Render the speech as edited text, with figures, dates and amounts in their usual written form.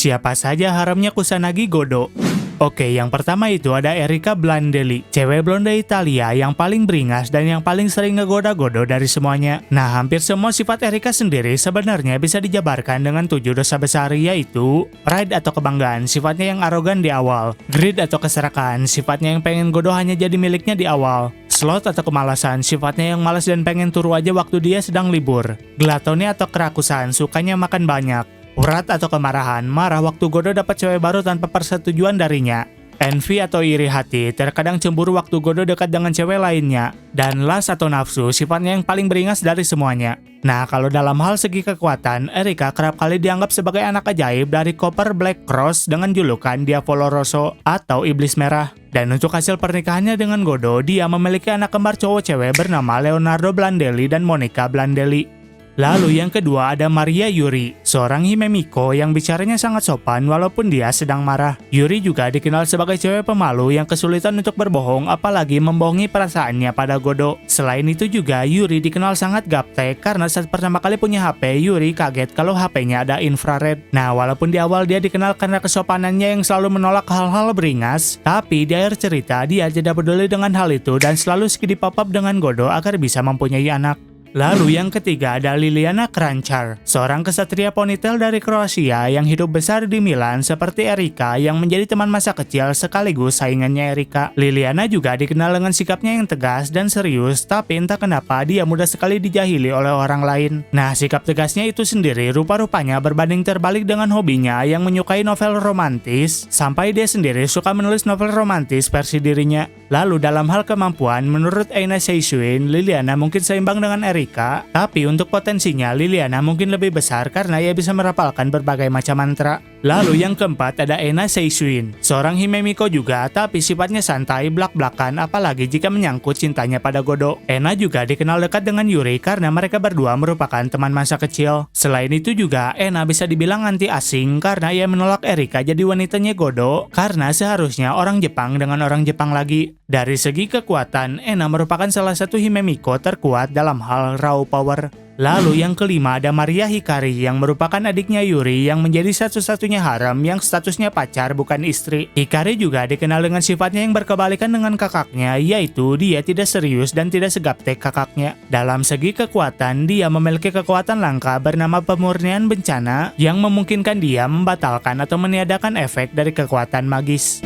Siapa saja haramnya Kusanagi Godo? Oke, yang pertama itu ada Erika Blandelli, cewek blonde Italia yang paling beringas dan yang paling sering ngegoda Godo dari semuanya. Nah, hampir semua sifat Erika sendiri sebenarnya bisa dijabarkan dengan 7 dosa besar, yaitu pride atau kebanggaan, sifatnya yang arogan di awal; greed atau keserakaan, sifatnya yang pengen Godo hanya jadi miliknya di awal; sloth atau kemalasan, sifatnya yang malas dan pengen turu aja waktu dia sedang libur; gluttony atau kerakusan, sukanya makan banyak; urat atau kemarahan, marah waktu Godo dapat cewek baru tanpa persetujuan darinya; envy atau iri hati, terkadang cemburu waktu Godo dekat dengan cewek lainnya; dan lust atau nafsu, sifatnya yang paling beringas dari semuanya. Nah, kalau dalam hal segi kekuatan, Erika kerap kali dianggap sebagai anak ajaib dari Copper Black Cross dengan julukan Diavolo Rosso atau Iblis Merah. Dan untuk hasil pernikahannya dengan Godo, dia memiliki anak kembar cowok cewek bernama Leonardo Blandelli dan Monica Blandelli. Lalu yang kedua ada Maria Yuri, seorang himemiko yang bicaranya sangat sopan walaupun dia sedang marah. Yuri juga dikenal sebagai cewek pemalu yang kesulitan untuk berbohong, apalagi membohongi perasaannya pada Godo. Selain itu juga Yuri dikenal sangat gaptek karena saat pertama kali punya HP, Yuri kaget kalau HP-nya ada infrared. Nah, walaupun di awal dia dikenal karena kesopanannya yang selalu menolak hal-hal beringas, tapi di akhir cerita dia tidak peduli dengan hal itu dan selalu skidi pop-up dengan Godo agar bisa mempunyai anak. Lalu yang ketiga ada Liliana Kranjčar, seorang kesatria ponytail dari Kroasia yang hidup besar di Milan seperti Erika yang menjadi teman masa kecil sekaligus saingannya Erika. Liliana juga dikenal dengan sikapnya yang tegas dan serius, tapi entah kenapa dia mudah sekali dijahili oleh orang lain. Nah, sikap tegasnya itu sendiri rupa-rupanya berbanding terbalik dengan hobinya yang menyukai novel romantis, sampai dia sendiri suka menulis novel romantis versi dirinya. Lalu dalam hal kemampuan, menurut Aina Seishuin, Liliana mungkin seimbang dengan Erika, tapi untuk potensinya Liliana mungkin lebih besar karena ia bisa merapalkan berbagai macam mantra. Lalu yang keempat ada Aina Seishuin, seorang himemiko juga, tapi sifatnya santai, blak-blakan, apalagi jika menyangkut cintanya pada Godo. Aina juga dikenal dekat dengan Yuri karena mereka berdua merupakan teman masa kecil. Selain itu juga, Aina bisa dibilang anti asing karena ia menolak Erika jadi wanitanya Godo, karena seharusnya orang Jepang dengan orang Jepang lagi. Dari segi kekuatan, Aina merupakan salah satu himemiko terkuat dalam hal raw power. Lalu yang kelima ada Maria Hikari yang merupakan adiknya Yuri yang menjadi satu-satunya harem yang statusnya pacar bukan istri. Hikari juga dikenal dengan sifatnya yang berkebalikan dengan kakaknya, yaitu dia tidak serius dan tidak segaptek kakaknya. Dalam segi kekuatan, dia memiliki kekuatan langka bernama pemurnian bencana yang memungkinkan dia membatalkan atau meniadakan efek dari kekuatan magis.